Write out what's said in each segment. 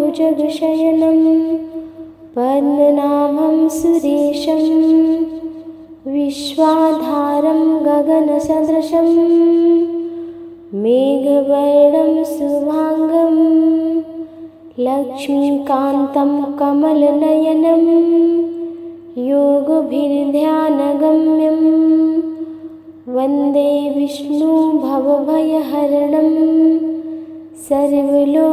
भुजगशयनं पद्मनाभं सुरेशं विश्वाधारं गगनसदृशं मेघवर्णं शुभांगं लक्ष्मीकान्तं कमलनयनं योगभिर्ध्यानगम्यं वन्दे विष्णु भवभयहरणं सर्वलोकैकनाथं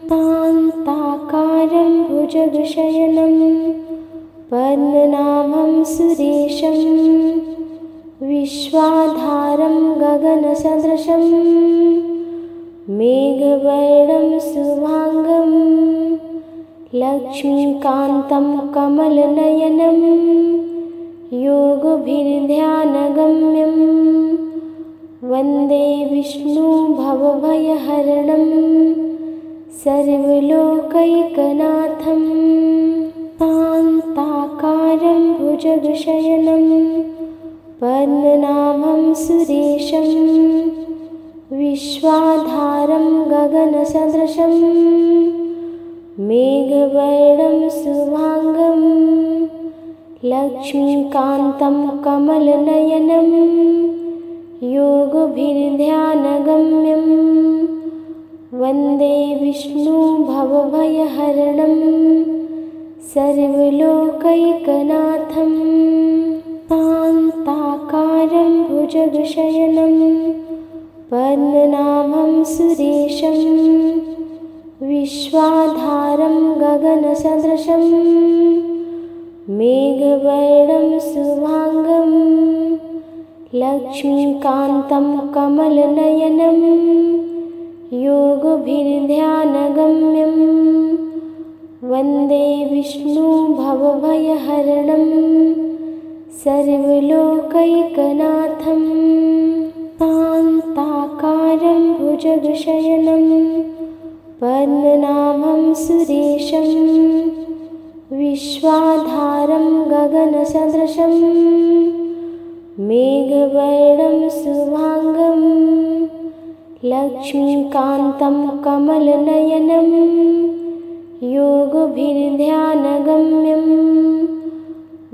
कान्ताकारं भुजगशयनं पद्मनाभं सुरेशं विश्वाधारं गगनसदृशं मेघवर्णं शुभांगं लक्ष्मीकान्तं कमलनयनं योगभिर्ध्यानगम्यं वन्दे विष्णु भवभयहरणं सर्वलोकैकनाथं कान्ताकारं भुजगशयनं पद्मनाभं सुरेशं विश्वाधारं गगनसदृशं मेघवर्णं शुभांगं लक्ष्मीकान्तं कमलनयनं योगभिर्ध्यानगम्यं वन्दे विष्णु भवभयहरणं सर्वलोकैकनाथं कान्ताकारं भुजगशयनं पद्मनाभं सुरेशं विश्वाधारं गगनसदृशं मेघवर्णं शुभांगं लक्ष्मीकान्तं कमलनयनं योगभिर्ध्यानगम्यं वन्दे विष्णु भवभयहरणं सर्वलोकैकनाथं कान्ताकारं भुजगशयनं पद्मनाभं सुरेशं विश्वाधारं गगनसदृशं मेघवर्णं शुभांगं लक्ष्मीकान्तं कमलनयनं योगभिर्ध्यानगम्यं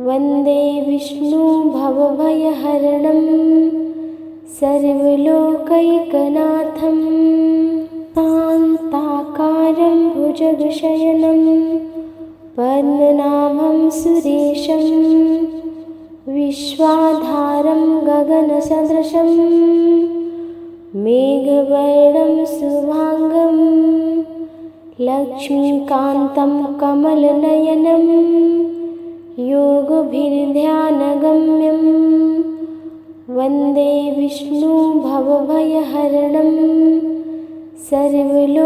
वन्दे विष्णु भवभयहरणं सर्वलोकैकनाथं कान्ताकारं भुजगशयनं पद्मनाभं सुरेशं विश्वाधारं गगनसदृशं मेघवर्णं शुभांगं लक्ष्मीकान्तं कमलनयनं योगभिर्ध्यानगम्यं वन्दे विष्णु भवभयहरणं सर्वलोकैकनाथं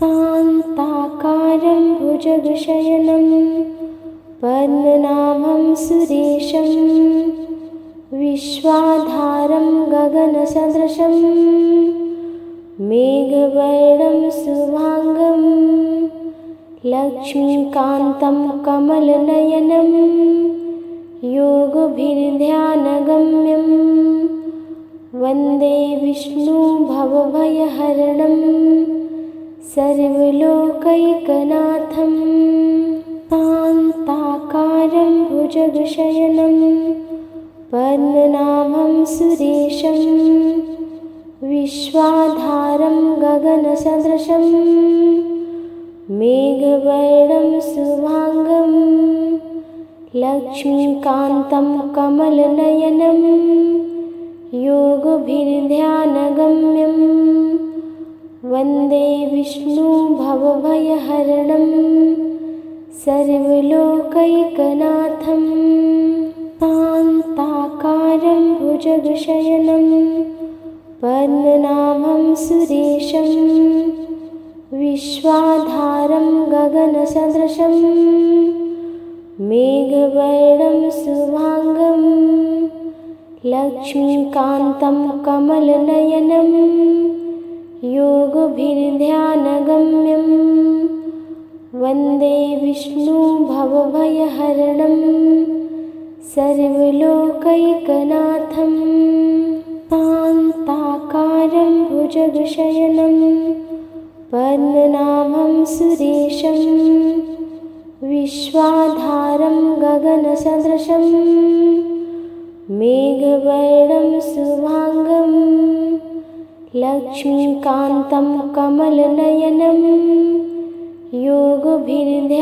कान्ताकारं भुजगशयनं पद्मनाभं सुरेशं विश्वाधारं गगनसदृशं मेघवर्णं शुभांगं लक्ष्मीकान्तं कमलनयनं योगभिर्ध्यानगम्यं वन्दे विष्णु भवभयहरणं सर्वलोकैकनाथं कान्ताकारं भुजगशयनं पद्मनाभं सुरेशं विश्वाधारं गगनसदृशं मेघवर्णं शुभांगं लक्ष्मीकान्तं कमलनयनं योगभिर्ध्यानगम्यं वन्दे विष्णु भवभयहरणं सर्वलोकैकनाथं कान्ताकारं भुजगशयनं पद्मनाभं सुरेशं विश्वाधारं गगनसदृशं मेघवर्णं शुभांगं लक्ष्मीकान्तं कमलनयनं योगभिर्ध्यानगम्यं वन्दे विष्णु भवभयहरणं सर्वलोकैकनाथं कान्ताकारं भुज भुजगशयनं पद्मनाभं सुरेशं विश्वाधारं गगनसदृशं मेघवर्णं शुभांगं लक्ष्मीकान्तं कमलनयनं योगभिर्ध्यानगम्यं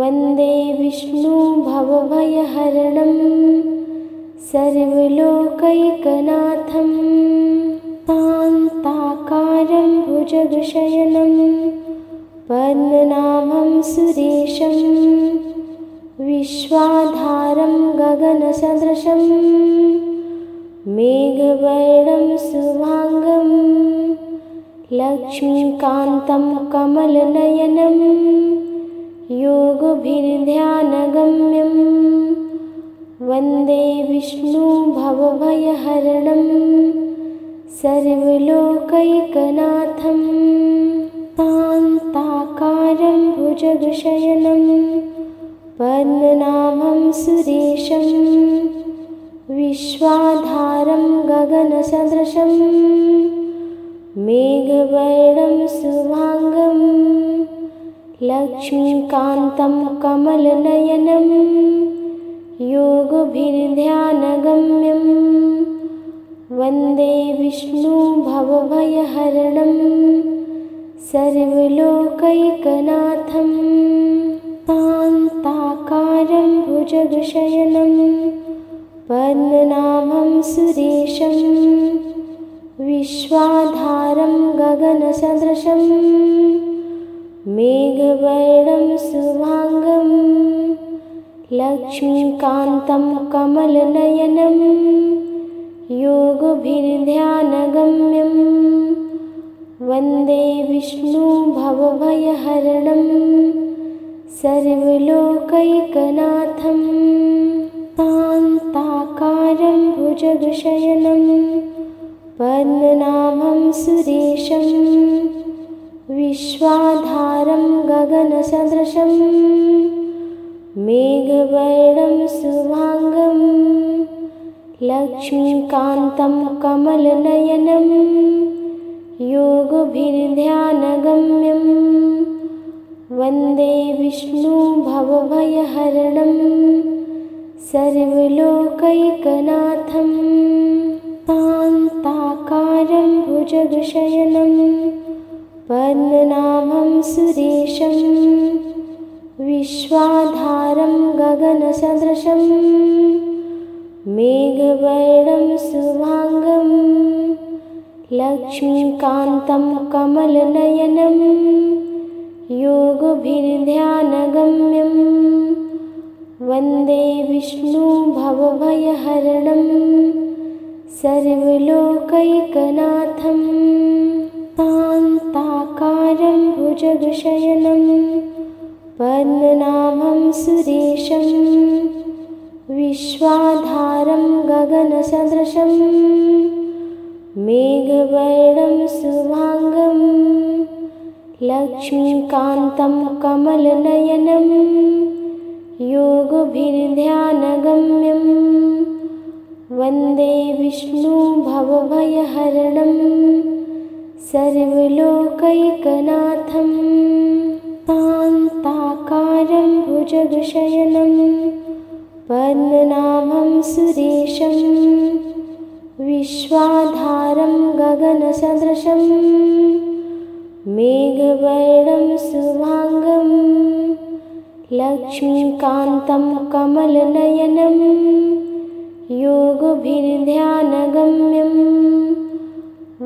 वन्दे विष्णुं भवभयहरणं सर्वलोकैकनाथं शान्ताकारं भुजगशयनं पद्मनाभं सुरेशं विश्वाधारं गगनसदृशं मेघवर्णं शुभांगं लक्ष्मीकान्तं कमलनयनं योगभिर्ध्यानगम्यं वन्दे विष्णुं भवभयहरणं सर्वलोकैकनाथं शान्ताकारं भुजगशयनं पद्मनाभं सुरेशं विश्वाधारं गगनसदृशं मेघवर्णं शुभांगं लक्ष्मीकान्तं कमलनयनं योगभिर्ध्यानगम्यं वन्दे विष्णुं भवभयहरणं सर्वलोकैकनाथं शान्ताकारं भुजगशयनं पद्मनाभं सुरेशं विश्वाधारं गगनसदृशं मेघवर्णं शुभांगं लक्ष्मीकान्तं कमलनयनं योगभिर्ध्यानगम्यं वन्दे विष्णुं भवभयहरणं सर्वलोकैकनाथं शान्ताकारं भुजगशयनं पद्मनाभं सुरेशं विश्वाधारं गगनसदृशं मेघवर्णं शुभांगं लक्ष्मीकान्तं कमलनयनं योगभिर्ध्यानगम्यं वन्दे विष्णुं भवभयहरणं सर्वलोकैकनाथं शान्ताकारं भुजगशयनं पद्मनाभं सुरेशं विश्वाधारं गगनसदृशं मेघवर्णं शुभांगं लक्ष्मीकान्तं कमलनयनं योगभिर्ध्यानगम्यं वन्दे विष्णुं भवभयहरणं सर्वलोकैकनाथं शान्ताकारं भुजगशयनं पद्मनाभं सुरेशं विश्वाधारं गगनसदृशं मेघवर्णं शुभांगं लक्ष्मीकान्तं कमलनयनं योगभिर्ध्यानगम्यं वन्दे विष्णुं भवभयहरणं सर्वलोकैकनाथं शान्ताकारं भुजगशयनं पद्मनाभं सुरेशं विश्वाधारं गगनसदृशं मेघवर्णं शुभांगं लक्ष्मीकान्तं कमलनयनं योगभिर्ध्यानगम्यं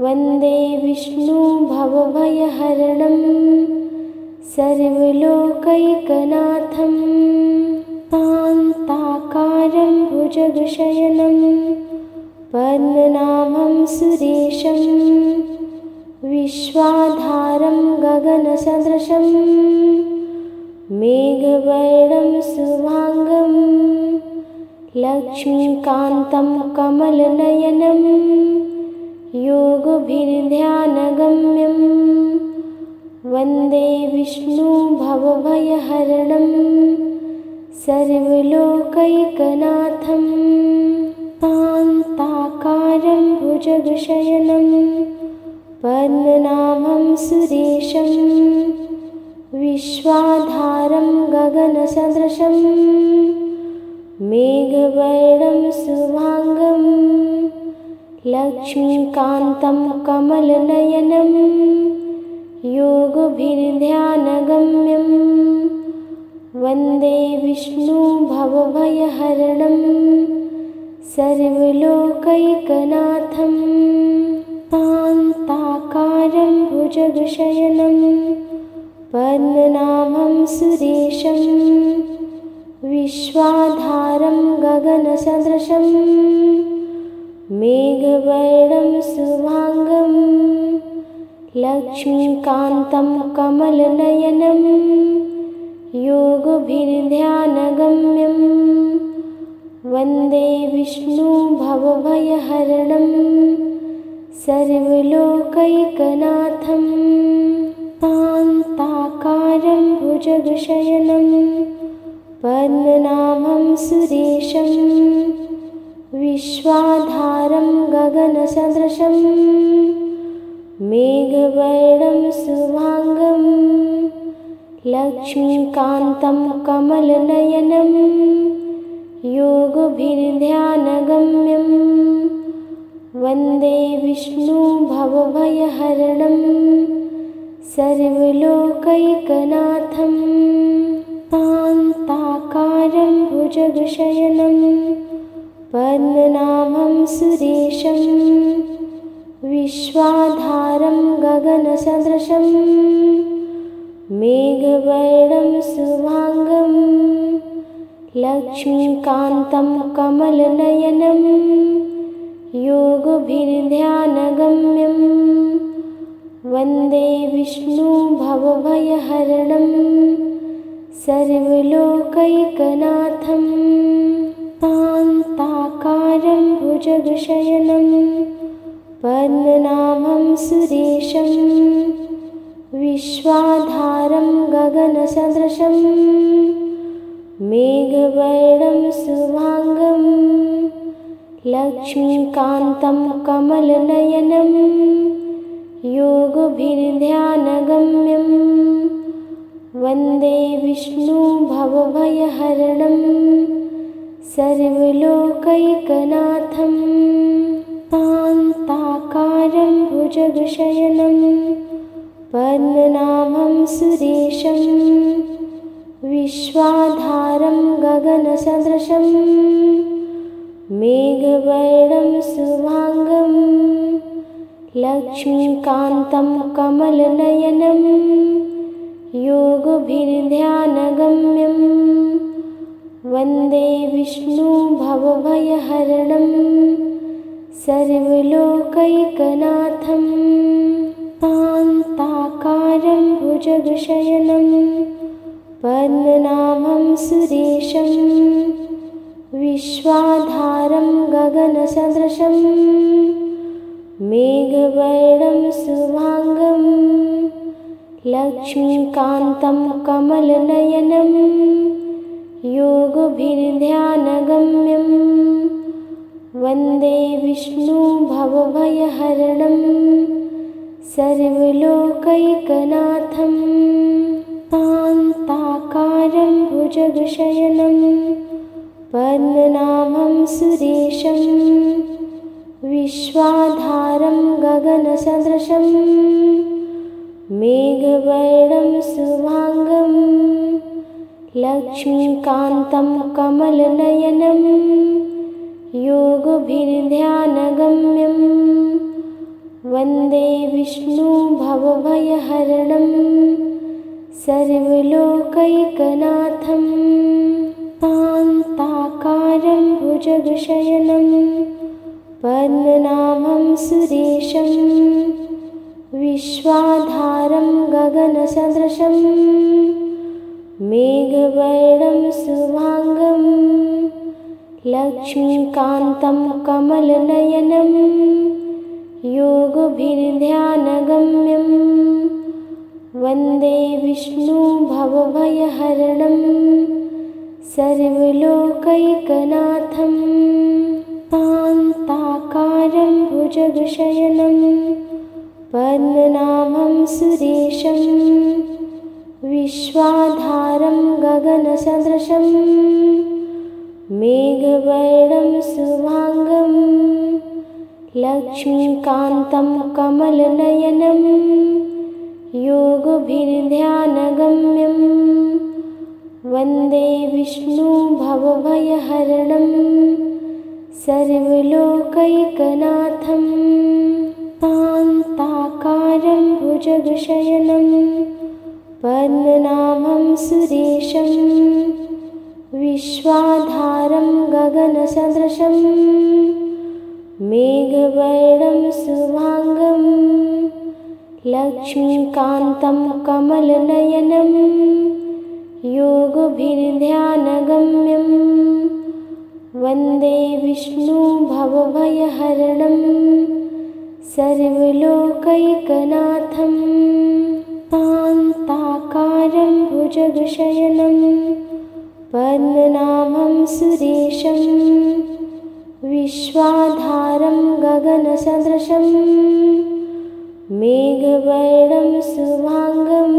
वन्दे विष्णुं भवभयहरणं सर्वलोकैकनाथं शान्ताकारं भुजगशयनं पद्मनाभं सुरेशं विश्वाधारं गगनसदृशं मेघवर्णं शुभांगं लक्ष्मीकान्तं कमलनयनं योगभिर्ध्यानगम्यं वन्दे विष्णुं भवभयहरणं सर्वलोकैकनाथं शान्ताकारं भुजगशयनं भुजगशयनं पद्मनाभं सुरेशं विश्वाधारं गगनसदृशं मेघवर्णं शुभांगं लक्ष्मीकान्तं कमलनयनं योगभिर्ध्यानगम्यं वन्दे विष्णुं भवभयहरणं सर्वलोकैकनाथं शान्ताकारं भुजगशयनं पद्मनाभं सुरेशं विश्वाधारं गगनसदृशं मेघवर्णं शुभांगं लक्ष्मीकान्तं कमलनयनं योगभिर्ध्यानगम्यं वन्दे विष्णुं भवभयहरणं सर्वलोकैकनाथं शान्ताकारं भुजगशयनं पद्मनाभं सुरेशं विश्वाधारं गगनसदृशं मेघवर्णं शुभांगं लक्ष्मीकान्तं कमलनयनं योगभिर्ध्यानगम्यं वन्दे विष्णुं भवभयहरणं सर्वलोकैकनाथं शान्ताकारं भुजगशयनं पद्मनाभं सुरेशं विश्वाधारं गगनसदृशं मेघवर्णं शुभांगं लक्ष्मीकान्तं कमलनयनं योगभिर्ध्यानगम्यं वन्दे विष्णुं भवभयहरणं सर्वलोकैकनाथं शान्ताकारं भुजगशयनं पद्मनाभं सुरेशं विश्वाधारं गगनसदृशं मेघवर्णं शुभांगं लक्ष्मीकान्तं कमलनयनं योगभिर्ध्यानगम्यं वन्दे विष्णुं भवभयहरणं सर्वलोकैकनाथं शान्ताकारं भुजगशयनं पद्मनाभं सुरेशं विश्वाधारं गगनसदृशं मेघवर्णं शुभांगं लक्ष्मीकान्तं कमलनयनं योगभिर्ध्यानगम्यं वन्दे विष्णुं भवभयहरणं सर्वलोकैकनाथं शान्ताकारं भुजगशयनं पद्मनाभं सुरेशं विश्वाधारं गगनसदृशं मेघवर्णं शुभांगं लक्ष्मीकान्तं कमलनयनं योगभिर्ध्यानगम्यं वन्दे विष्णुं भवभयहरणं सर्वलोकैकनाथं शान्ताकारं भुजगशयनं पद्मनाभं सुरेशं विश्वाधारं गगनसदृशं मेघवर्णं शुभांगं लक्ष्मीकान्तं कमलनयनं योगभिर्ध्यानगम्यं वन्दे विष्णुं भवभयहरणं सर्वलोकैकनाथं शान्ताकारं भुजगशयनं पद्मनाभं सुरेशं विश्वाधारं गगनसदृशं मेघवर्णं शुभांगं लक्ष्मीकान्तं कमलनयनं योगभिर्ध्यानगम्यं वन्दे विष्णुं भवभयहरणं सर्वलोकैकनाथं शान्ताकारं भुजगशयनं भुजगशयनं पद्मनाभं सुरेशं विश्वाधारं गगनसदृशं मेघवर्णं शुभांगं लक्ष्मीकान्तं कमलनयनं योगभिर्ध्यानगम्यं वन्दे विष्णुं भवभयहरणं सर्वलोकैकनाथं शान्ताकारं भुजगशयनं पद्मनाभं सुरेशं विश्वाधारं गगनसदृशं मेघवर्णं शुभांगं लक्ष्मीकान्तं कमलनयनं योगभिर्ध्यानगम्यं वन्दे विष्णुं भवभयहरणं सर्वलोकैकनाथं शान्ताकारं भुजगशयनं पद्मनाभं सुरेशं विश्वाधारं गगनसदृशं मेघवर्णं शुभांगं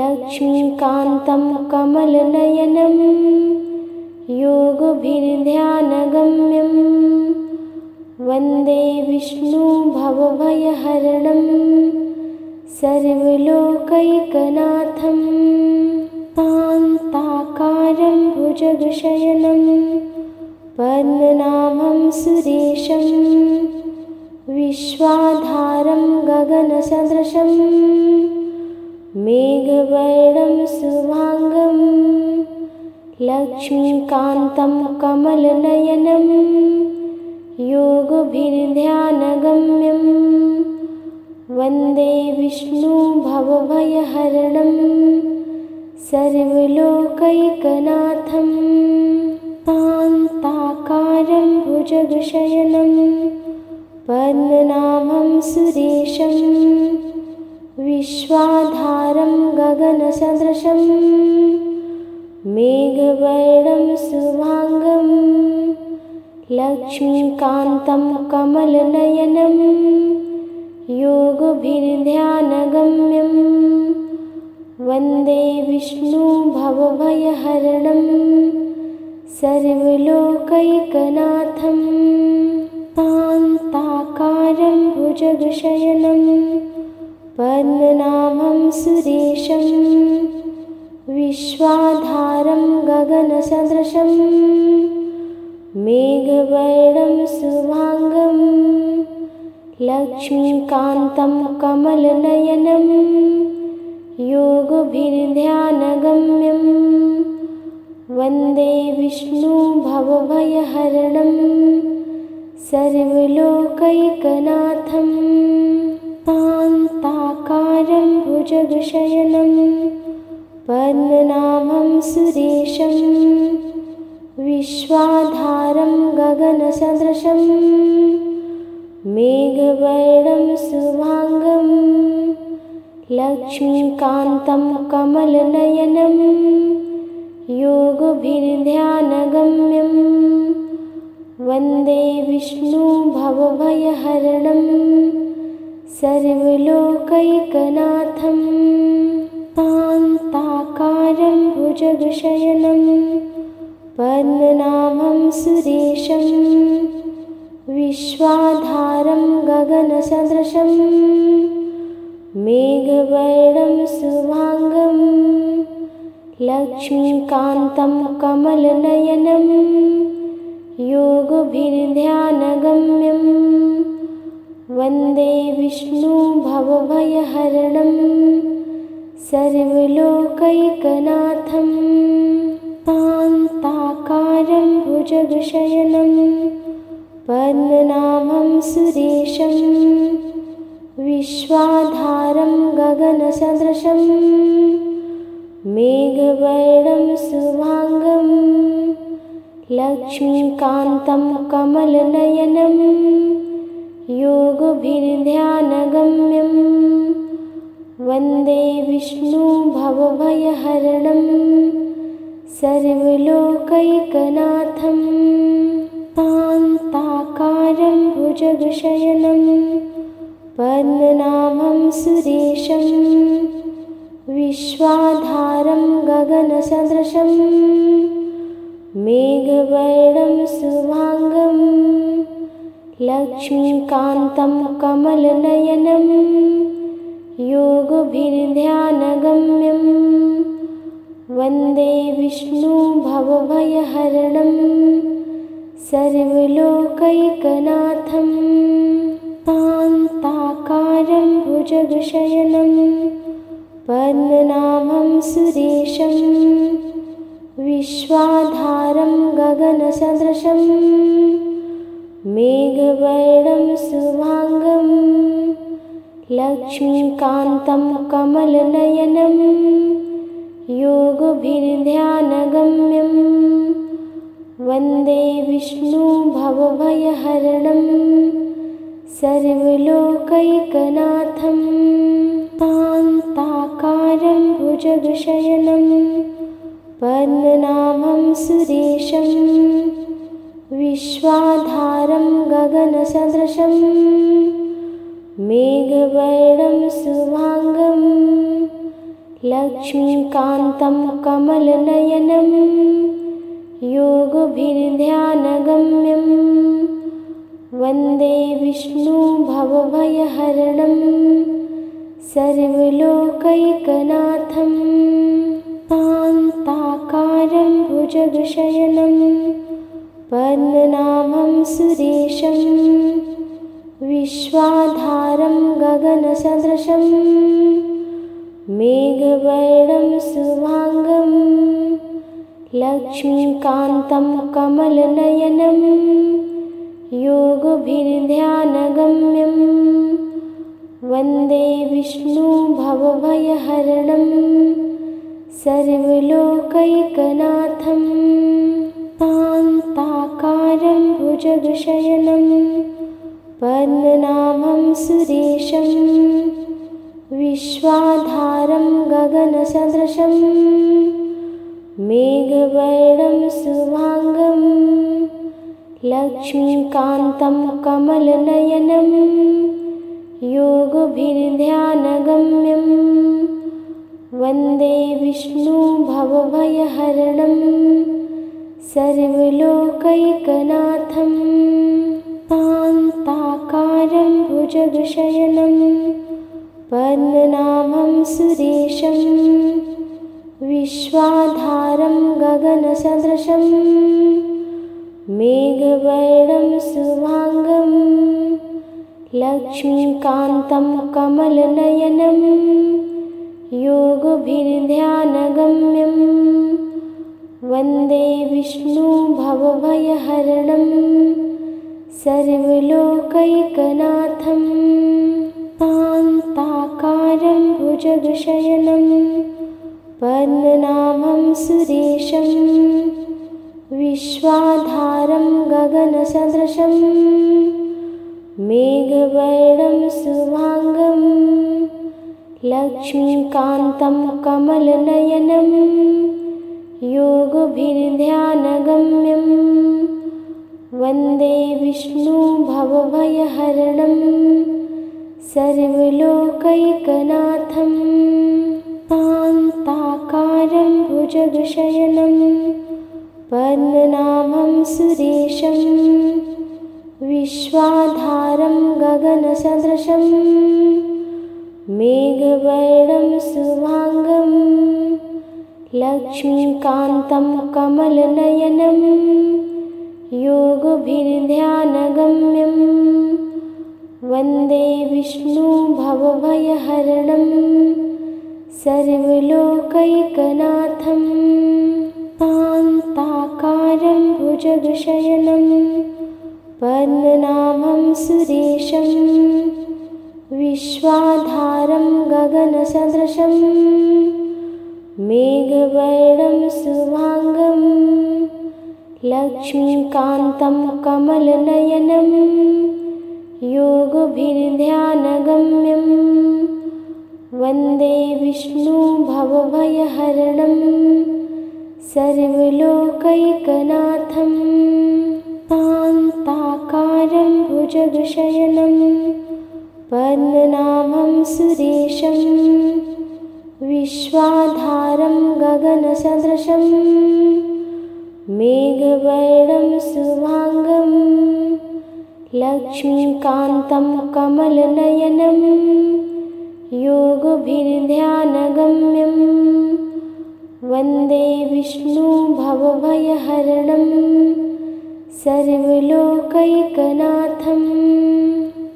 लक्ष्मीकान्तं कमलनयनं योगभिर्ध्यानगम्यं वन्दे विष्णुं भवभयहरणं सर्वलोकैकनाथं शान्ताकारं भुजगशयनं पद्मनाभं सुरेशं विश्वाधारं गगनसदृशं मेघवर्णं शुभांगं लक्ष्मीकान्तं कमलनयनं योगभिर्ध्यानगम्यं वन्दे विष्णुं भवभयहरणं सर्वलोकैकनाथं शान्ताकारं भुजगशयनं पद्मनाभं सुरेशं विश्वाधारं गगनसदृशं मेघवर्णं शुभांगं लक्ष्मीकान्तं कमलनयनं योगभिर्ध्यानगम्यं वन्दे विष्णुं भवभयहरणं सर्वलोकैकनाथं शान्ताकारं भुजगशयनं पद्मनाभं सुरेशं विश्वाधारं गगनसदृशं मेघवर्णं शुभांगं लक्ष्मीकान्तं कमलनयनं योगभिर्ध्यानगम्यं वन्दे विष्णुं भवभयहरणं सर्वलोकैकनाथं शान्ताकारं भुजगशयनं पद्मनाभं सुरेशं विश्वाधारं गगनसदृशं मेघवर्णं शुभांगं लक्ष्मीकान्तं कमलनयनं योगभिर्ध्यानगम्यं वन्दे विष्णुं भवभयहरणं सर्वलोकैकनाथं शान्ताकारं भुजगशयनं पद्मनाभं सुरेशं विश्वाधारं गगनसदृशं मेघवर्णं शुभांगं लक्ष्मीकान्तं कमलनयनं योगभिर्ध्यानगम्यं वन्दे विष्णुं भवभयहरणं सर्वलोकैकनाथं शान्ताकारं भुजगशयनं पद्मनाभं सुरेशं विश्वाधारं गगनसदृशं मेघवर्णं शुभांगं लक्ष्मीकान्तं कमलनयनं योगभिर्ध्यानगम्यं वन्दे विष्णुं भवभयहरणं सर्वलोकैकनाथं शान्ताकारं शान्ताकारं भुजगशयनं पद्मनाभं सुरेशं विश्वाधारं गगनसदृशं मेघवर्णं शुभांगं लक्ष्मीकान्तं कमलनयनं योगभिर्ध्यानगम्यं वन्दे विष्णुं भवभयहरणं सर्वलोकैकनाथं शान्ताकारं भुजगशयनं पद्मनाभं सुरेशं विश्वाधारं गगनसदृशं मेघवर्णं शुभांगं लक्ष्मीकान्तं कमलनयनं योगभिर्ध्यानगम्यं वन्दे विष्णुं भवभयहरणं सर्वलोकैकनाथं शान्ताकारं भुजगशयनं पद्मनाभं सुरेशं विश्वाधारं गगनसदृशं मेघवर्णं शुभांगं लक्ष्मीकान्तं कमलनयनं योगभिर्ध्यानगम्यं वन्दे विष्णुं भवभयहरणं सर्वलोकैकनाथं शान्ताकारं भुजगशयनं पद्मनाभं सुरेशं विश्वाधारं गगनसदृशं मेघवर्णं शुभांगं लक्ष्मीकान्तं कमलनयनं योगभिर्ध्यानगम्यं वन्दे विष्णुं भवभयहरणं सर्वलोकैकनाथं शान्ताकारं भुजगशयनं पद्मनाभं सुरेशं विश्वाधारं गगनसदृशं मेघवर्णं शुभांगं लक्ष्मीकान्तं कमलनयनं योगभिर्ध्यानगम्यं वन्दे विष्णुं भवभयहरणं सर्वलोकैकनाथं शान्ताकारं भुजगशयनं पद्मनाभं सुरेशं विश्वाधारं गगनसदृशं मेघवर्णं शुभांगं लक्ष्मीकान्तं कमलनयनं योगभिर्ध्यानगम्यं वन्दे विष्णुं भवभयहरणं सर्वलोकैकनाथं शान्ताकारं भुजगशयनं पद्मनाभं सुरेशं विश्वाधारं गगनसदृशं मेघवर्णं शुभांगं लक्ष्मीकान्तं कमलनयनं योगभिर्ध्यानगम्यं वन्दे विष्णुं भवभयहरणं सर्वलोकैकनाथं शान्ताकारं भुजगशयनं पद्मनाभं सुरेशं विश्वाधारं गगनसदृशं मेघवर्णं शुभांगं लक्ष्मीकान्तं कमलनयनं योगभिर्ध्यानगम्यं वन्दे विष्णुं भवभयहरणं सर्वलोकैकनाथं शान्ताकारं भुजगशयनं पद्मनाभं सुरेशं विश्वाधारं गगनसदृशं मेघवर्णं शुभांगं लक्ष्मीकान्तं कमलनयनं योगभिर्ध्यानगम्यं वन्दे विष्णुं भवभयहरणं सर्वलोकैकनाथं शान्ताकारं शान्ताकारं भुजगशयनं पद्मनाभं सुरेशं विश्वाधारं गगनसदृशं मेघवर्णं शुभांगं लक्ष्मीकान्तं कमलनयनं योगभिर्ध्यानगम्यं वन्दे विष्णु भवभयहरणं सर्वलोकैकनाथं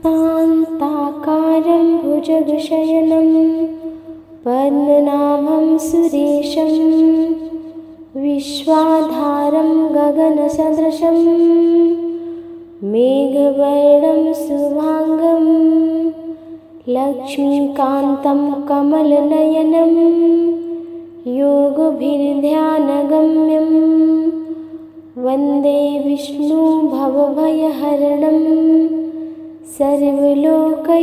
शान्ताकारं भुजगशयनं पद्मनाभं सुरेशं विश्वाधारं गगनसदृशं मेघवर्णं शुभांगं लक्ष्मीकान्तं कमलनयनं योगभिर्ध्यानगम्यं वन्दे विष्णु भवभयहरणं सर्वलोकैकनाथं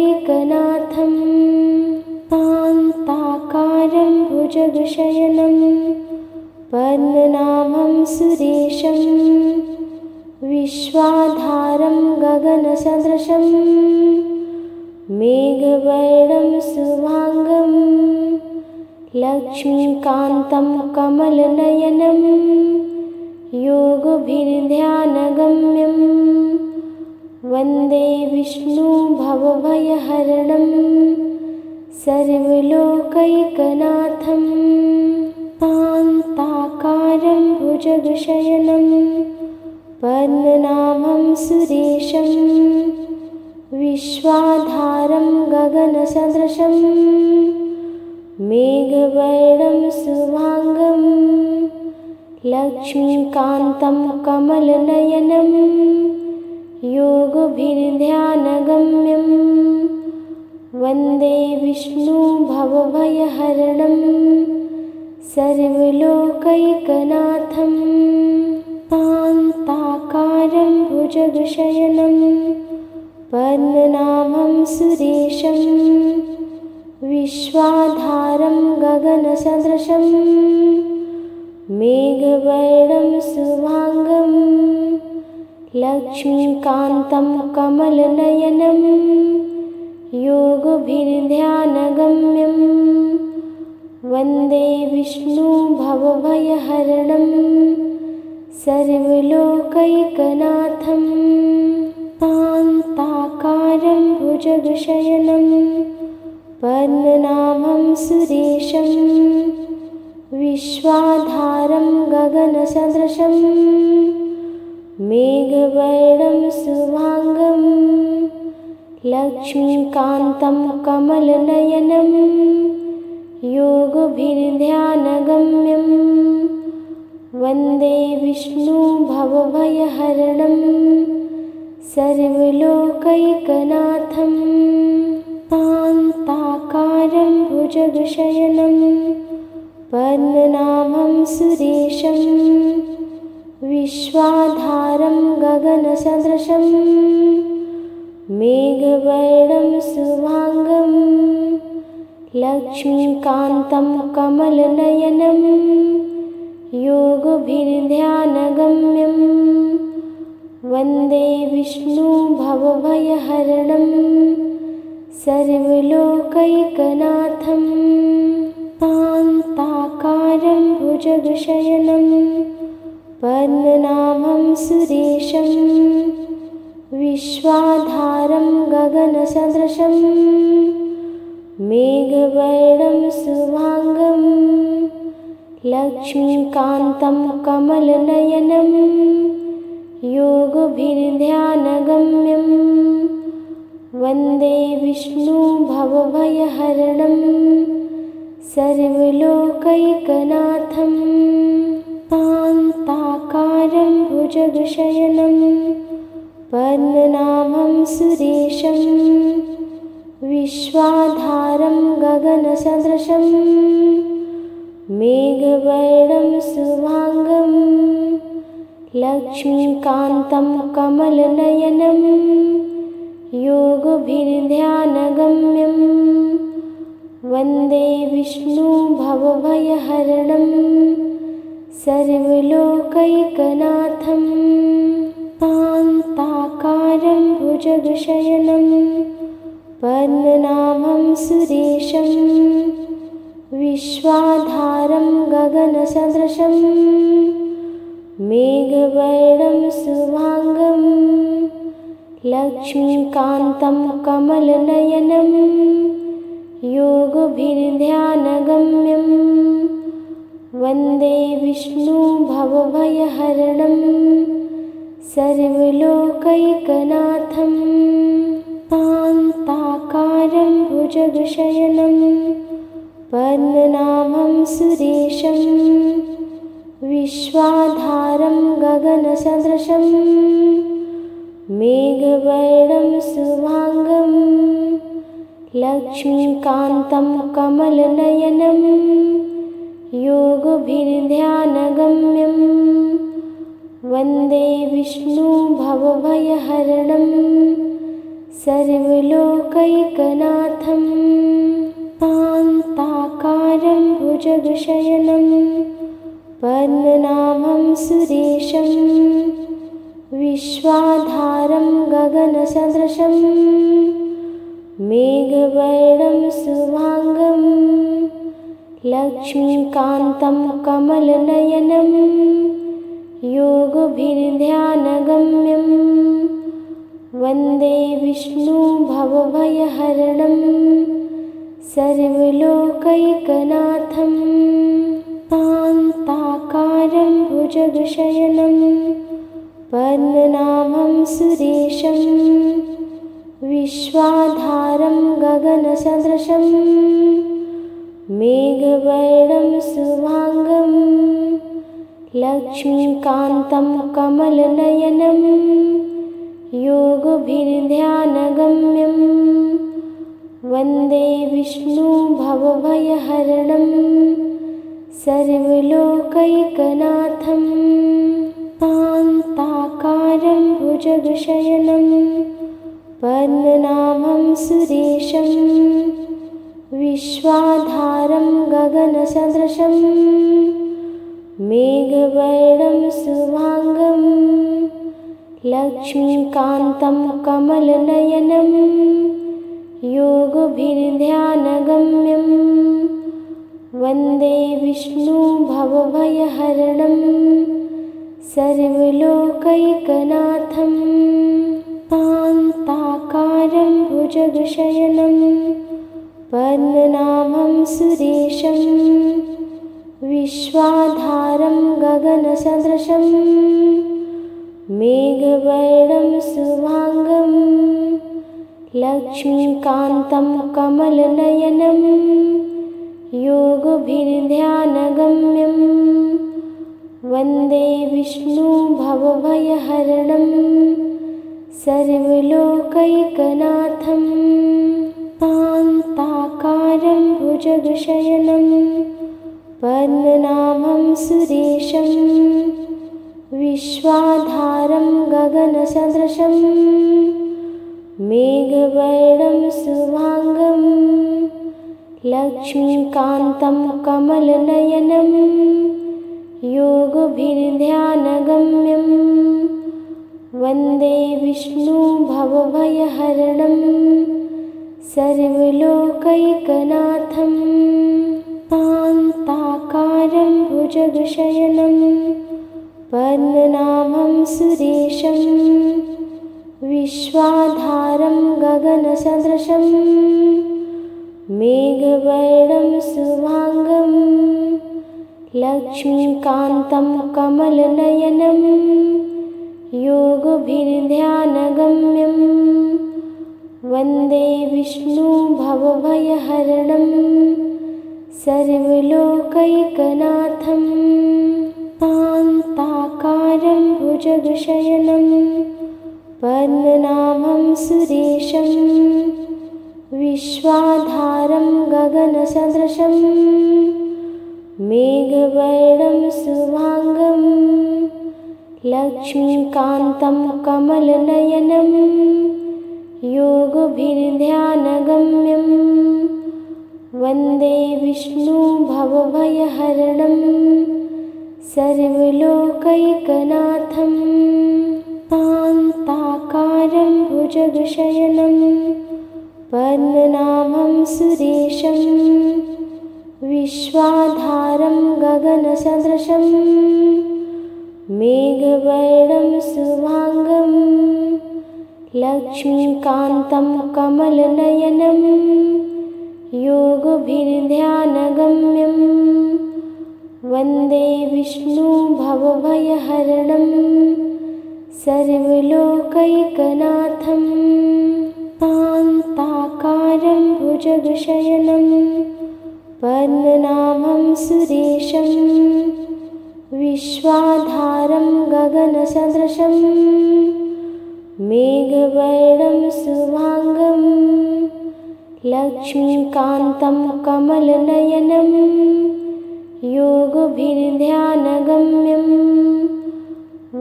शान्ताकारं भुजगशयनं पद्मनाभं सुरेशं विश्वाधारं गगनसदृशं मेघवर्णं शुभांगं लक्ष्मीकान्तं कमलनयनं योगभिर्ध्यानगम्यं वन्दे विष्णु भवभयहरणं सर्वलोकैकनाथं शान्ताकारं भुजगशयनं पद्मनाभं सुरेशं विश्वाधारं गगनसदृशं मेघवर्णं शुभांगं लक्ष्मीकान्तं कमलनयनं योगभिर्ध्यानगम्यं वन्दे विष्णु भवभयहरणं सर्वलोकैकनाथं शान्ताकारं भुजगशयनं पद्मनाभं सुरेशं विश्वाधारं गगनसदृशं मेघवर्णं शुभांगं लक्ष्मीकान्तं कमलनयनं योगभिर्ध्यानगम्यं वन्दे विष्णु भवभयहरणं सर्वलोकैकनाथं शान्ताकारं भुजगशयनं पद्मनाभं सुरेशं विश्वाधारं गगनसदृशं मेघवर्णं शुभांगं लक्ष्मीकान्तं कमलनयनं योगभिर्ध्यानगम्यं वन्दे विष्णु भवभयहरणं सर्वलोकैकनाथं शान्ताकारं भुजगशयनं पद्मनाभं सुरेशं विश्वाधारं गगनसदृशं मेघवर्णं शुभांगं लक्ष्मीकान्तं कमलनयनं योगभिर्ध्यानगम्यं वन्दे विष्णु भवभयहरणं सर्वलोकैकनाथं शान्ताकारं भुजगशयनं पद्मनाभं सुरेशं विश्वाधारं गगनसदृशं मेघवर्णं शुभांगं लक्ष्मीकान्तं कमलनयनं योगभिर्ध्यानगम्यं वन्दे विष्णु भवभयहरणं सर्वलोकैकनाथं शान्ताकारं भुजगशयनं पद्मनाभं सुरेशं विश्वाधारं गगनसदृशं मेघवर्णं शुभांगं लक्ष्मीकान्तं कमलनयनं योगभिर्ध्यानगम्यं वन्दे विष्णु भवभयहरणं सर्वलोकैकनाथं शान्ताकारं भुजगशयनं पद्मनाभं सुरेशं विश्वाधारं गगनसदृशं मेघवर्णं शुभांगं लक्ष्मीकान्तं कमलनयनं योगभिर्ध्यानगम्यं वन्दे विष्णु भवभयहरणं सर्वलोकैकनाथं शान्ताकारं भुजगशयनं पद्मनाभं सुरेशं विश्वाधारं गगनसदृशं मेघवर्णं शुभांगं लक्ष्मीकान्तं कमलनयनं योगभिर्ध्यानगम्यं वन्दे विष्णु भवभयहरणं सर्वलोकैकनाथं शान्ताकारं भुजगशयनं पद्मनाभं सुरेशं विश्वाधारं गगनसदृशं मेघवर्णं शुभांगं लक्ष्मीकान्तं कमलनयनं योगभिर्ध्यानगम्यं वन्दे विष्णु भवभयहरणं सर्वलोकैकनाथं शान्ताकारं भुजगशयनं पद्मनाभं सुरेशं विश्वाधारं गगनसदृशं मेघवर्णं शुभांगं लक्ष्मीकान्तं कमलनयनं योगभिर्ध्यानगम्यं वन्दे विष्णु भवभयहरणं सर्वलोकैकनाथं शान्ताकारं भुजगशयनं पद्मनाभं सुरेशं विश्वाधारं गगनसदृशं मेघवर्णं शुभांगं लक्ष्मीकान्तं कमलनयनं योगभिर्ध्यानगम्यं वन्दे विष्णु भवभयहरणं सर्वलोकैकनाथं शान्ताकारं भुजगशयनं पद्मनाभं सुरेशं विश्वाधारं गगनसदृशं मेघवर्णं शुभांगं लक्ष्मीकान्तं कमलनयनं योगभिर्ध्यानगम्यं वन्दे विष्णु भवभयहरणं सर्वलोकैकनाथं शान्ताकारं भुजगशयनं पद्मनाभं सुरेशं विश्वाधारं गगनसदृशं मेघवर्णं शुभांगं लक्ष्मीकान्तं कमलनयनं योगभिर्ध्यानगम्यं वन्दे विष्णु भवभयहरणं सर्वलोकैकनाथं शान्ताकारं भुजगशयनं पद्मनाभं सुरेशं विश्वाधारं गगनसदृशं मेघवर्णं शुभांगं लक्ष्मीकान्तं कमलनयनं योगभिर्ध्यानगम्यं वन्दे विष्णु भवभयहरणं सर्वलोकैकनाथं शान्ताकारं भुजगशयनं पद्मनाभं सुरेशं विश्वाधारं गगनसदृशं मेघवर्णं शुभांगं लक्ष्मीकान्तं कमलनयनं योगभिर्ध्यानगम्यं वन्दे विष्णु भवभयहरणं सर्वलोकैकनाथं शान्ताकारं शान्ताकारं भुजगशयनं पद्मनाभं सुरेशं विश्वाधारं गगनसदृशं मेघवर्णं शुभांगं लक्ष्मीकान्तं कमलनयनं योगभिर्ध्यानगम्यं वन्दे विष्णु भवभयहरणं सर्वलोकैकनाथं शान्ताकारं भुजगशयनं पद्मनाभं सुरेशं विश्वाधारं गगनसदृशं मेघवर्णं शुभांगं लक्ष्मीकान्तं कमलनयनं योगभिर्ध्यानगम्यं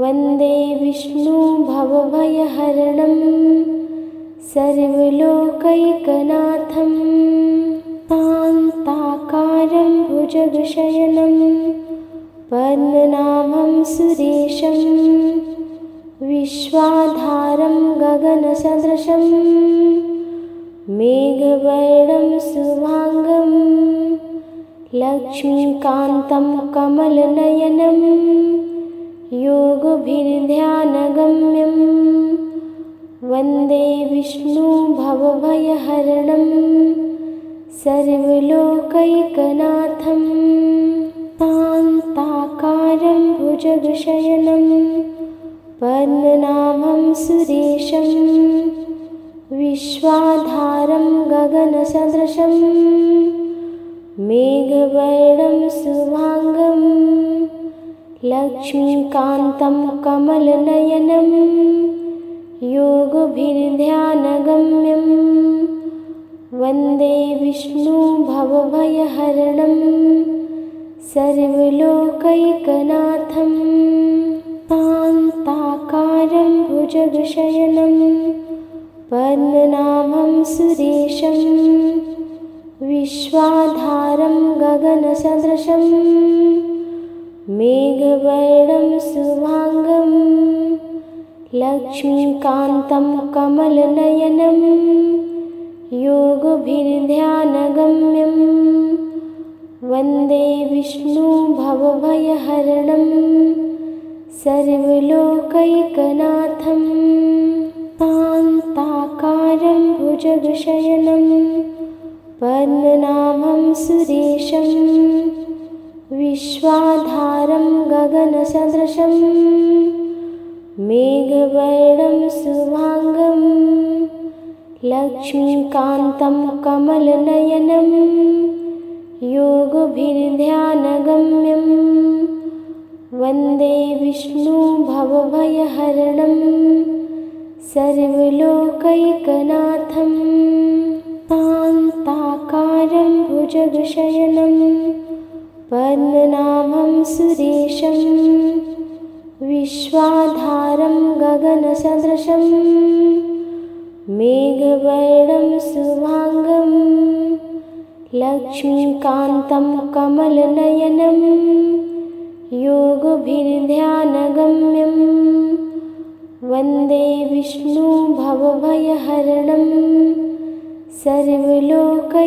वन्दे विष्णु भवभयहरणं सर्वलोकैकनाथं शान्ताकारं भुजगशयनं पद्मनाभं सुरेशं विश्वाधारं गगनसदृशं मेघवर्णं शुभांगं लक्ष्मीकान्तं कमलनयनं योगभिर्ध्यानगम्यं वन्दे विष्णु भवभयहरणं सर्वलोकैकनाथं शान्ताकारं भुजगशयनं पद्मनाभं सुरेशं विश्वाधारं गगनसदृशं मेघवर्णं शुभांगं लक्ष्मीकान्तं कमलनयनं योगभिर्ध्यानगम्यं वन्दे विष्णु भवभयहरणं सर्वलोकैकनाथं शान्ताकारं भुजगशयनं पद्मनाभं सुरेशं विश्वाधारं गगनसदृशं मेघवर्णं शुभांगं लक्ष्मीकान्तं कमलनयनं योगभिर्ध्यानगम्यं वन्दे विष्णु भवभयहरणं सर्वलोकैकनाथं शान्ताकारं भुजगशयनं पद्मनाभं सुरेशं विश्वाधारं गगनसदृशं मेघवर्णं शुभांगं लक्ष्मीकान्तं कमलनयनं योगभिर्ध्यानगम्यं वन्दे विष्णु भवभयहरणं सर्वलोकैकनाथं शान्ताकारं भुजगशयनं पद्मनाभं सुरेशं विश्वाधारं गगनसदृशं मेघवर्णं शुभांगं लक्ष्मीकान्तं कमलनयनं योगभिर्ध्यानगम्यं वन्दे विष्णु भवभयहरणं सर्वलोकैकनाथं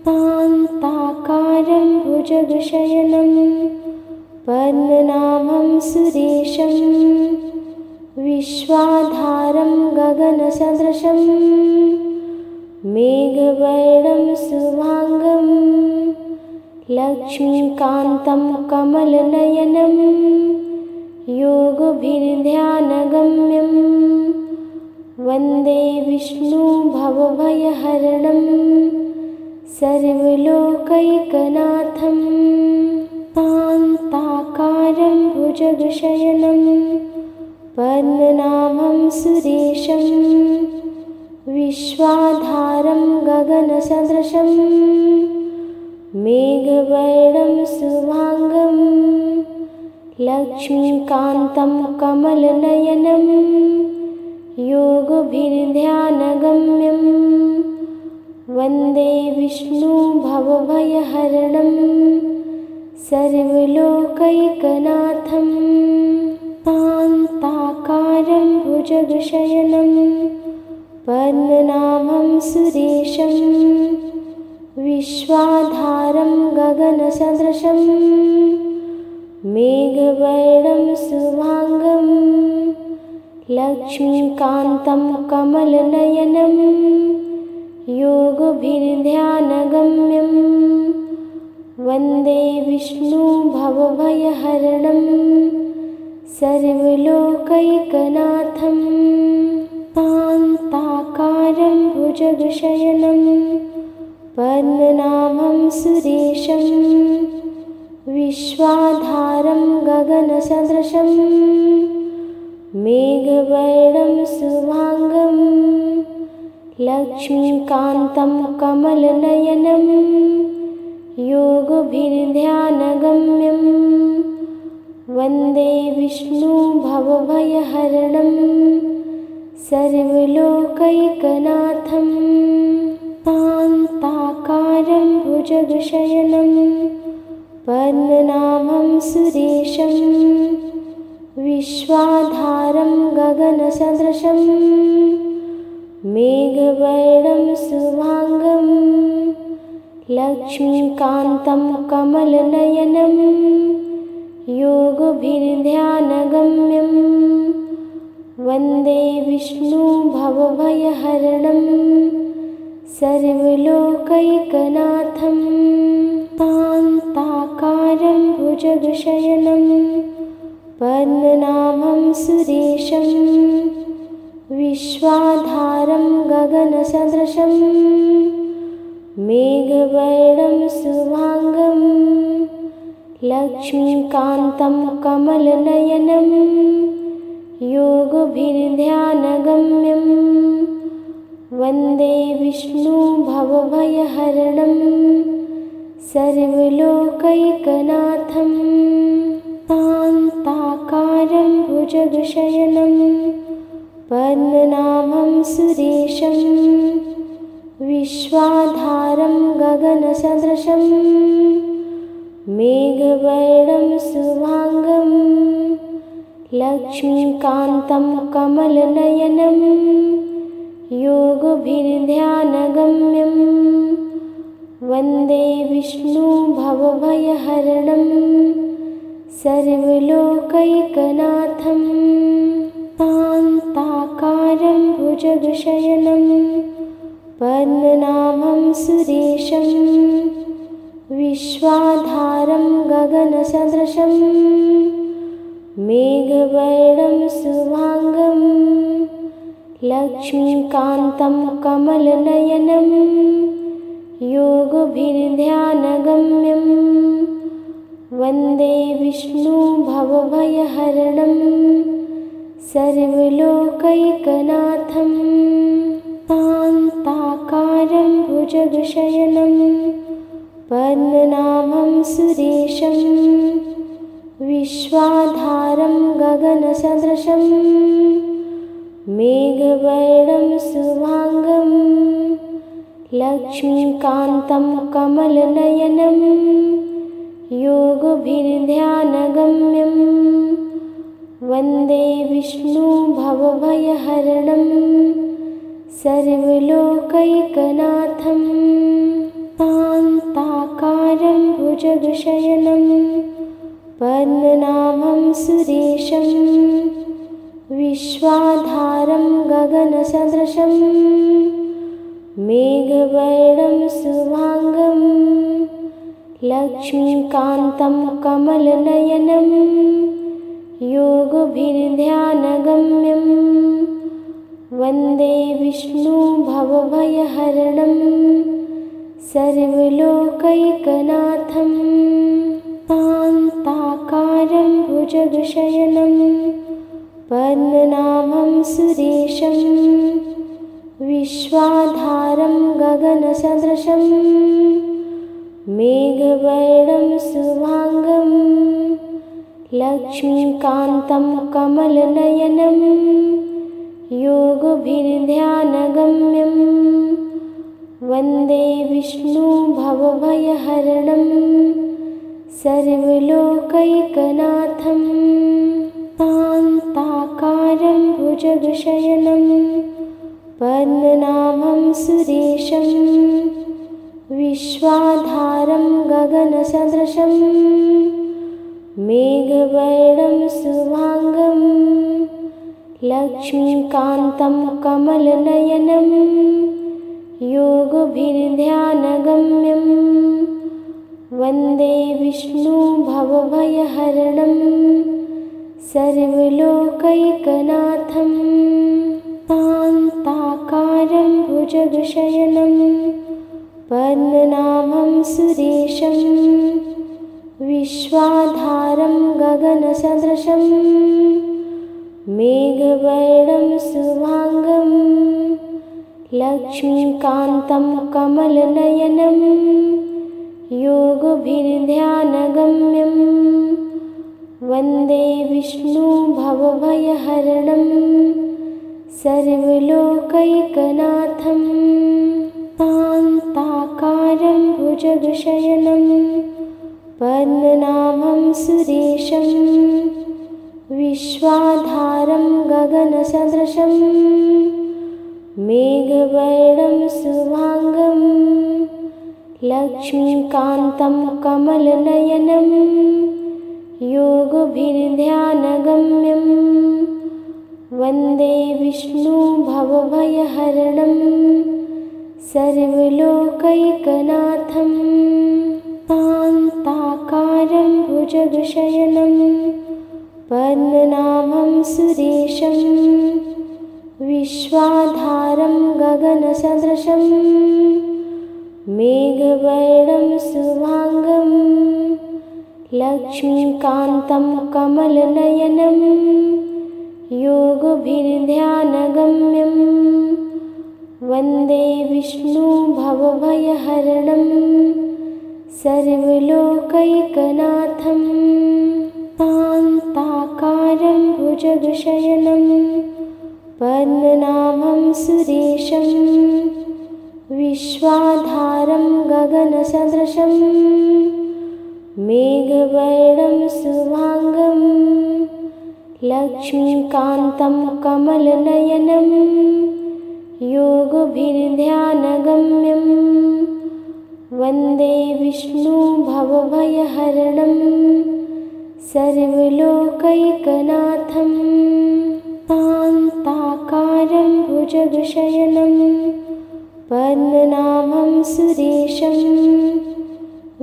शान्ताकारं भुजगशयनं पद्मनाभं सुरेशं विश्वाधारं गगनसदृशं मेघवर्णं शुभांगं लक्ष्मीकान्तं कमलनयनं योगभिर्ध्यानगम्यं वन्दे विष्णु भवभयहरणं सर्वलोकैकनाथं शान्ताकारं भुजगशयनं पद्मनाभं सुरेशं विश्वाधारं गगनसदृशं मेघवर्णं शुभांगं लक्ष्मीकान्तं कमलनयनं योगभिर्ध्यानगम्यं वन्दे विष्णु भवभयहरणं सर्वलोकैकनाथं शान्ताकारं भुजगशयनं पद्मनाभं सुरेशं विश्वाधारं गगनसदृशं मेघवर्णं शुभांगं लक्ष्मीकान्तं कमलनयनं योगभिर्ध्यानगम्यं वन्दे विष्णु भवभयहरणं सर्वलोकैकनाथं शान्ताकारं भुजगशयनं पद्मनाभं सुरेशं विश्वाधारं गगनसदृशं मेघवर्णं शुभांगं लक्ष्मीकान्तं कमलनयनं योगभिर्ध्यानगम्यं वन्दे विष्णु भवभयहरणं सर्वलोकैकनाथं शान्ताकारं भुजगशयनं पद्मनाभं सुरेशं विश्वाधारं गगनसदृशं मेघवर्णं शुभांगं लक्ष्मीकान्तं कमलनयनं योगभिर्ध्यानगम्यं वन्दे विष्णु भवभयहरणं सर्वलोकैकनाथं शान्ताकारं भुजगशयनं पद्मनाभं सुरेशं विश्वाधारं गगनसदृशं मेघवर्णं शुभांगं लक्ष्मीकान्तं कमलनयनं योगभिर्ध्यानगम्यं वन्दे विष्णु भवभयहरणं सर्वलोकैकनाथं शान्ताकारं भुजगशयनं पद्मनाभं सुरेशं विश्वाधारं गगनसदृशं मेघवर्णं शुभांगं लक्ष्मीकान्तं कमलनयनं योगभिर्ध्यानगम्यं वन्दे विष्णु भवभयहरणं सर्वलोकैकनाथं शान्ताकारं भुजगशयनं पद्मनाभं सुरेशं विश्वाधारं गगनसदृशं मेघवर्णं शुभांगं लक्ष्मीकान्तं कमलनयनं योगभिर्ध्यानगम्यं वन्दे विष्णु भवभयहरणं सर्वलोकैकनाथं शान्ताकारं भुजगशयनं पद्मनाभं सुरेशं विश्वाधारं गगनसदृशं मेघवर्णं शुभांगं लक्ष्मीकान्तं कमलनयनं योगभिर्ध्यानगम्यं वन्दे विष्णु भवभयहरणं सर्वलोकैकनाथं शान्ताकारं भुजगशयनं पद्मनाभं सुरेशं विश्वाधारं गगनसदृशं मेघवर्णं शुभांगं लक्ष्मीकान्तं कमलनयनं योगभिर्ध्यानगम्यं वन्दे विष्णु भवभयहरणं सर्वलोकैकनाथं शान्ताकारं भुजगशयनं पद्मनाभं सुरेशं विश्वाधारं गगनसदृशं मेघवर्णं शुभांगं लक्ष्मीकान्तं कमलनयनं योगभिर्ध्यानगम्यं वन्दे विष्णु भवभयहरणं सर्वलोकैकनाथं शान्ता शान्ताकारं भुजगशयनं पद्मनाभं सुरेशं विश्वाधारं गगनसदृशं मेघवर्णं शुभांगं लक्ष्मीकान्तं कमलनयनं योगभिर्ध्यानगम्यं वन्दे विष्णु भवभयहरणं सर्वलोकैकनाथं शान्ताकारं भुजगशयनं पद्मनाभं सुरेशं विश्वाधारं गगनसदृशं मेघवर्णं शुभांगं लक्ष्मीकान्तं कमलनयनं योगभिर्ध्यानगम्यं वन्दे विष्णु भवभयहरणं सर्वलोकैकनाथं शान्ताकारं भुजगशयनं पद्मनाभं सुरेशं विश्वाधारं गगनसदृशं मेघवर्णं शुभांगं लक्ष्मीकान्तं कमलनयनं योगभिर्ध्यानगम्यं वन्दे विष्णु भवभयहरणं सर्वलोकैकनाथं शान्ताकारं भुजगशयनं पद्मनाभं सुरेशं विश्वाधारं गगनसदृशं मेघवर्णं शुभांगं लक्ष्मीकान्तं कमलनयनं योगभिर्ध्यानगम्यं वन्दे विष्णु भवभयहरणं सर्वलोकैकनाथं शान्ताकारं भुजगशयनं पद्मनाभं सुरेशं विश्वाधारं गगनसदृशं मेघवर्णं शुभांगं लक्ष्मीकान्तं कमलनयनं योगभिर्ध्यानगम्यं वन्दे विष्णु भवभयहरणं सर्वलोकैकनाथं शान्ताकारं भुजगशयनं पद्मनाभं सुरेशं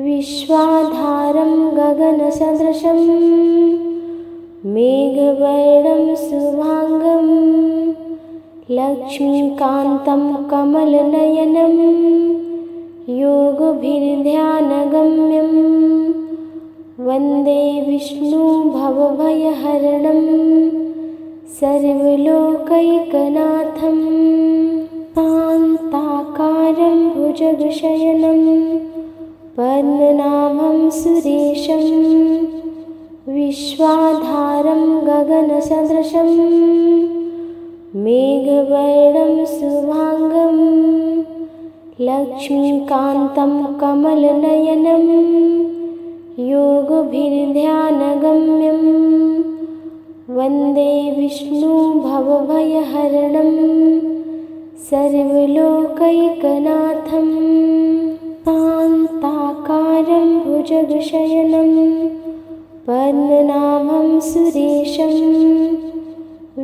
विश्वाधारं गगनसदृशं मेघवर्णं शुभांगं लक्ष्मीकान्तं कमलनयनं योगभिर्ध्यानगम्यं वन्दे विष्णु भवभयहरणं सर्वलोकैकनाथं शान्ताकारं भुजगशयनं पद्मनाभं सुरेशं विश्वाधारं गगनसदृशं मेघवर्णं शुभांगं लक्ष्मीकान्तं कमलनयनं योगभिर्ध्यानगम्यं वन्दे विष्णु भवभयहरणं सर्वलोकैकनाथं शान्ताकारं भुजगशयनं पद्मनाभं सुरेशं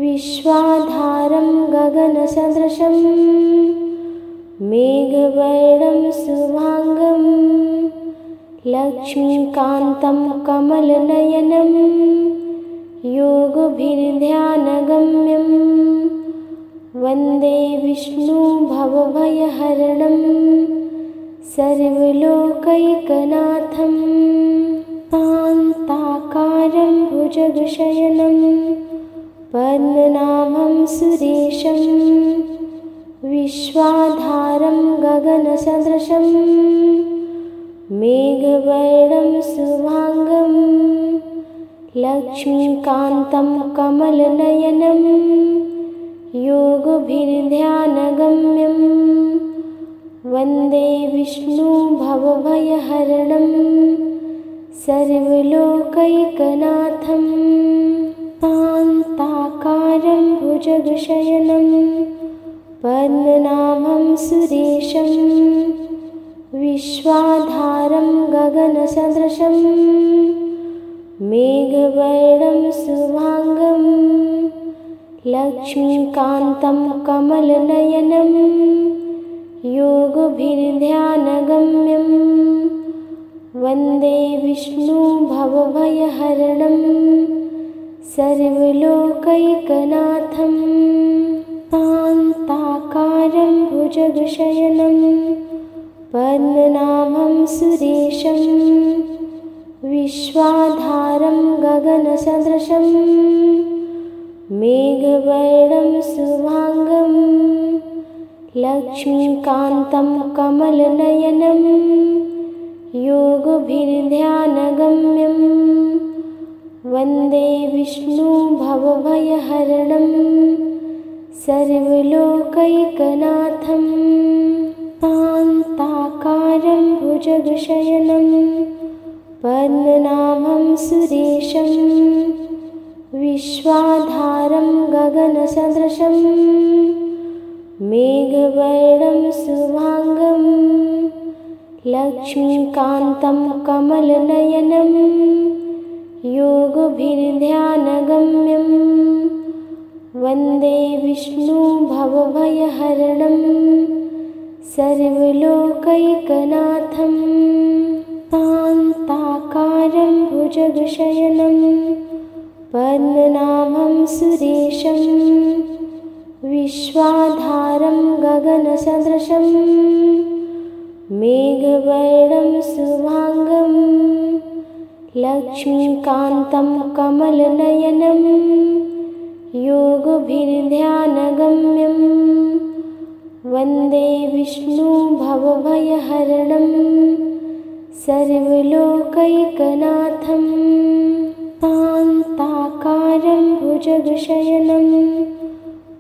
विश्वाधारं गगनसदृशं मेघवर्णं शुभांगं लक्ष्मीकान्तं कमलनयनं योगभिर्ध्यानगम्यं वन्दे विष्णु भवभयहरणं सर्वलोकैकनाथं शान्ताकारं भुजगशयनं पद्मनाभं सुरेशं विश्वाधारं गगनसदृशं मेघवर्णं शुभांगं लक्ष्मीकान्तं कमलनयनं योगभिर्ध्यानगम्यं वन्दे विष्णु भवभयहरणं सर्वलोकैकनाथं शान्ताकारं शान्ताकारं भुजगशयनं पद्मनाभं सुरेशं विश्वाधारं गगनसदृशं मेघवर्णं शुभांगं लक्ष्मीकान्तं कमलनयनं योगभिर्ध्यानगम्यं वन्दे विष्णु भवभयहरणं सर्वलोकैकनाथं शान्ताकारं भुजगशयनं पद्मनाभं सुरेशं विश्वाधारं गगनसदृशं मेघवर्णं शुभांगं लक्ष्मीकान्तं कमलनयनं योगभिर्ध्यानगम्यं वन्दे विष्णु भवभयहरणं सर्वलोकैकनाथं शान्ताकारं भुजगशयनं पद्मनाभं सुरेशं विश्वाधारं गगनसदृशं मेघवर्णं शुभांगं लक्ष्मीकान्तं कमलनयनं योगभिर्ध्यानगम्यं वन्दे विष्णु भवभयहरणं सर्वलोकैकनाथं शान्ताकारं भुजगशयनं पद्मनाभं सुरेशं विश्वाधारं गगनसदृशं मेघवर्णं शुभांगं लक्ष्मीकान्तं कमलनयनं योगभिर्ध्यानगम्यं वन्दे विष्णु भवभयहरणं सर्वलोकैकनाथं शान्ताकारं भुजगशयनं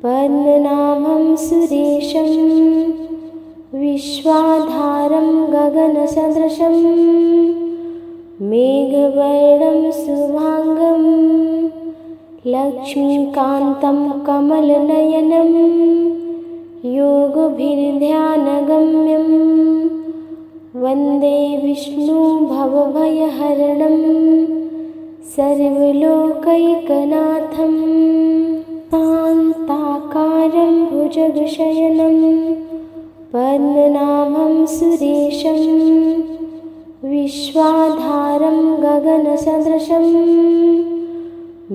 पद्मनाभं सुरेशं विश्वाधारं गगनसदृशं मेघवर्णं शुभांगं लक्ष्मीकान्तं कमलनयनं योगभिर्ध्यानगम्यं वन्दे विष्णु भवभयहरणं सर्वलोकैकनाथं शान्ताकारं भुजगशयनं पद्मनाभं सुरेशं विश्वाधारं गगनसदृशं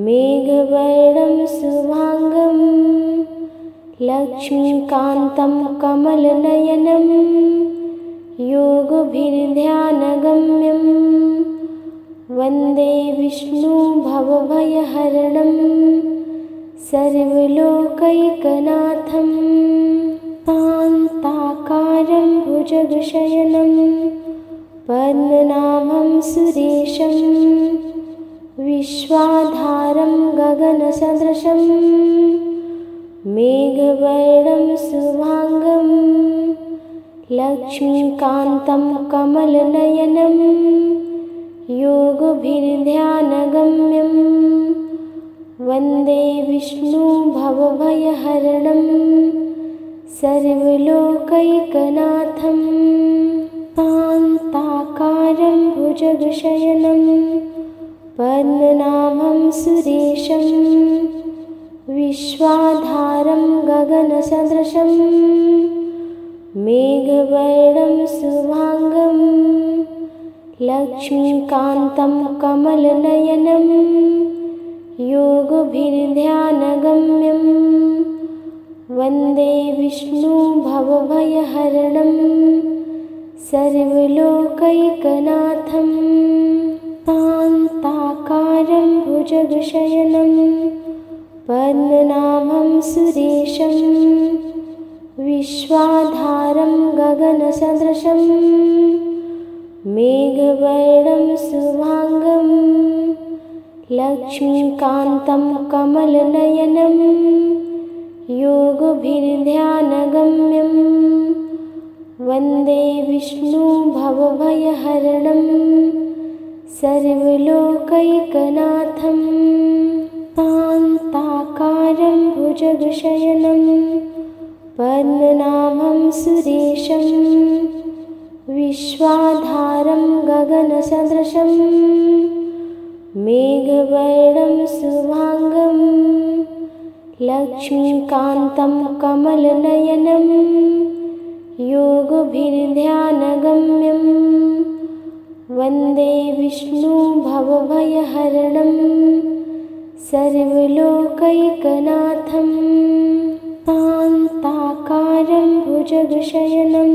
मेघवर्णं शुभांगं लक्ष्मीकान्तं कमलनयनं योगभिर्ध्यानगम्यं वन्दे विष्णु भवभयहरणं सर्वलोकैकनाथं शान्ताकारं भुजगशयनं पद्मनाभं सुरेशं विश्वाधारं गगनसदृशं मेघवर्णं शुभांगं लक्ष्मीकान्तं कमलनयनं योगभिर्ध्यानगम्यं वन्दे विष्णु भवभयहरणं सर्वलोकैकनाथं शान्ताकारं भुजगशयनं पद्मनाभं सुरेशं विश्वाधारं गगनसदृशं मेघवर्णं शुभांगं लक्ष्मीकान्तं कमलनयनं योगभिर्ध्यानगम्यं वन्दे विष्णु भवभयहरणं सर्वलोकैकनाथं शान्ताकारं भुजगशयनं पद्मनाभं सुरेशं विश्वाधारं गगनसदृशं मेघवर्णं शुभांगं लक्ष्मीकान्तं कमलनयनं योगभिर्ध्यानगम्यं वन्दे विष्णु भवभयहरणं सर्वलोकैकनाथं शान्ता भुजगशयनं पद्मनाभं सुरेशं विश्वाधारं गगनसदृशं मेघवर्णं शुभांगं लक्ष्मीकान्तं कमलनयनं योगभिर्ध्यानगम्यं वन्दे विष्णु भवभयहरणं सर्वलोकैकनाथं शान्ताकारं भुजगशयनं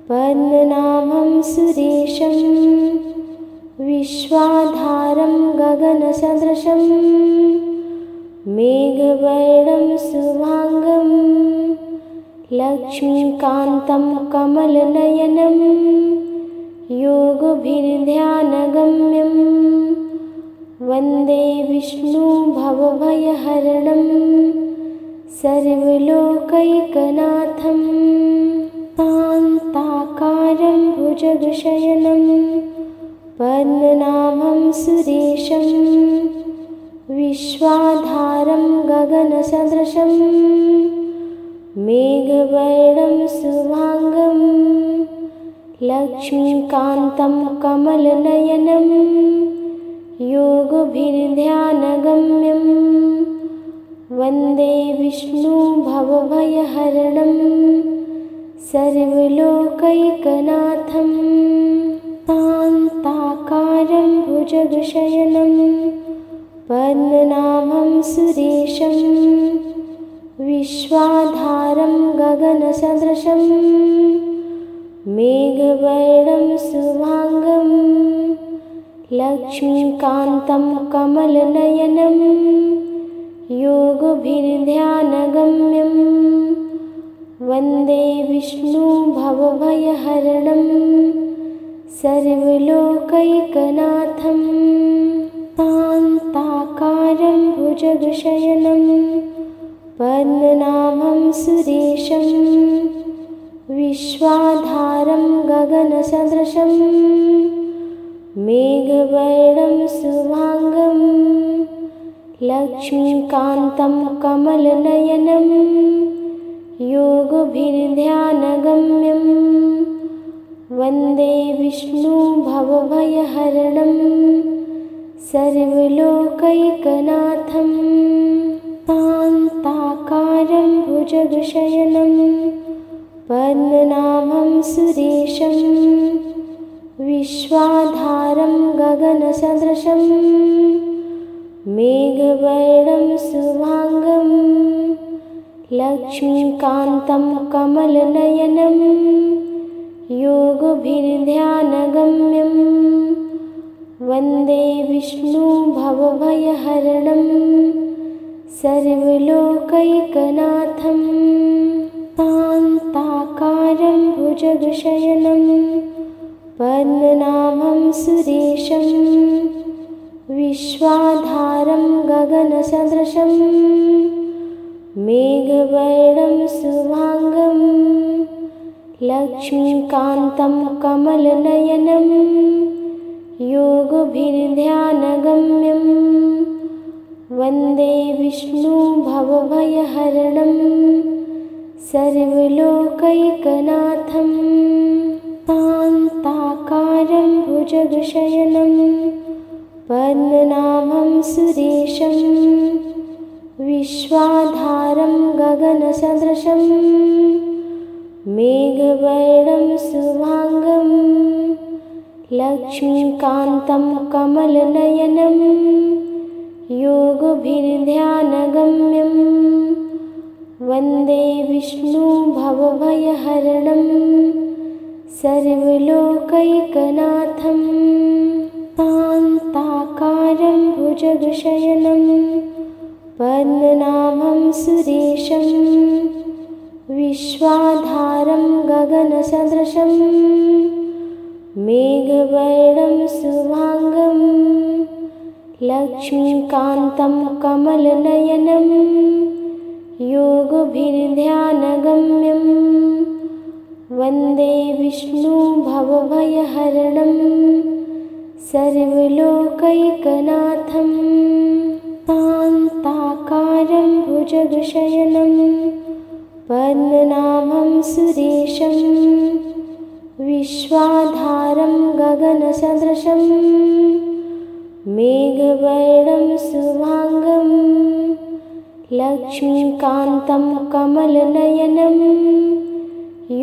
पद्मनाभं सुरेशं विश्वाधारं गगनसदृशं मेघवर्णं शुभांगं लक्ष्मीकान्तं कमलनयनं योगभिर्ध्यानगम्यं वन्दे विष्णु भवभयहरणं सर्वलोकैकनाथं शान्ताकारं भुजगशयनं पद्मनाभं सुरेशं विश्वाधारं गगनसदृशं मेघवर्णं शुभांगं लक्ष्मीकान्तं कमलनयनं योगभिर्ध्यानगम्यं वन्दे विष्णु भवभयहरणं सर्वलोकैकनाथं शान्ताकारं भुजगशयनं पद्मनाभं सुरेशं विश्वाधारं गगनसदृशं मेघवर्णं शुभांगं लक्ष्मीकान्तं कमलनयनं योगभिर्ध्यानगम्यं वन्दे विष्णु भवभयहरणं सर्वलोकैकनाथं शान्ताकारं भुजगशयनं पद्मनाभं सुरेशं विश्वाधारं गगनसदृशं मेघवर्णं शुभांगं लक्ष्मीकान्तं कमलनयनं योगभिर्ध्यानगम्यं वन्दे विष्णु भवभयहरणं सर्वलोकैकनाथं शान्ताकारं भुजगशयनं पद्मनाभं सुरेशं विश्वाधारं गगनसदृशं मेघवर्णं शुभांगं लक्ष्मीकान्तं कमलनयनं योगभिर्ध्यानगम्यं वन्दे विष्णु भवभयहरणं सर्वलोकैकनाथं शान्ताकारं भुजगशयनं पद्मनाभं सुरेशं विश्वाधारं गगनसदृशं मेघवर्णं शुभांगं लक्ष्मीकान्तं कमलनयनं योगभिर्ध्यानगम्यं वन्दे विष्णु भवभयहरणं सर्वलोकैकनाथं शान्ताकारं भुजगशयनं पद्मनाभं सुरेशं विश्वाधारं गगनसदृशं मेघवर्णं शुभांगं लक्ष्मीकान्तं कमलनयनं योगभिर्ध्यानगम्यं वन्दे विष्णु भवभयहरणं सर्वलोकैकनाथं शान्ताकारं भुजगशयनं पद्मनाभं सुरेशं विश्वाधारं गगनसदृशं मेघवर्णं शुभांगं लक्ष्मीकान्तं कमलनयनं योगभिर्ध्यानगम्यं वन्दे विष्णु भवभयहरणं सर्वलोकैकनाथं शान्ताकारं शान्ताकारं भुजगशयनं पद्मनाभं सुरेशं विश्वाधारं गगनसदृशं मेघवर्णं शुभांगं लक्ष्मीकान्तं कमलनयनं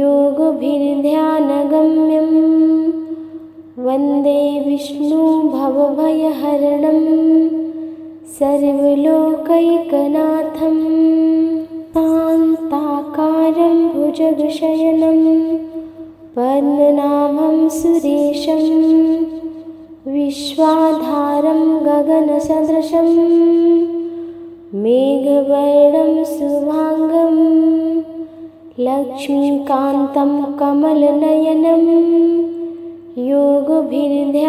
योगभिर्ध्यानगम्यं वन्दे विष्णुभवभयहरणं सर्वलोकैकनाथं शान्ताकारं भुजगशयनं पद्मनाभं सुरेशं विश्वाधारं गगनसदृशं मेघवर्णं शुभांगं लक्ष्मीकान्तं कमलनयनं योगभिर्ध्यानगम्यं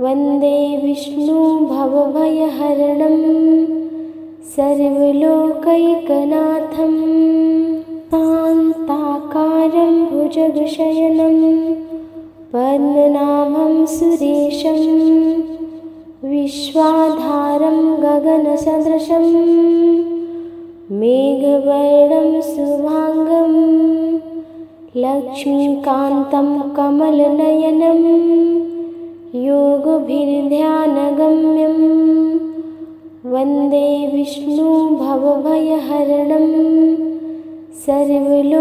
वन्दे विष्णुभवभयहरणं सर्वलोकैकनाथं शान्ताकारं भुजगशयनं पद्मनाभं सुरेशं विश्वाधारं गगनसदृशं मेघवर्णं शुभांगं लक्ष्मीकान्तं कमलनयनं योगभिर्ध्यानगम्यं वन्दे विष्णुभवभयहरणं सर्वलोकैकनाथम्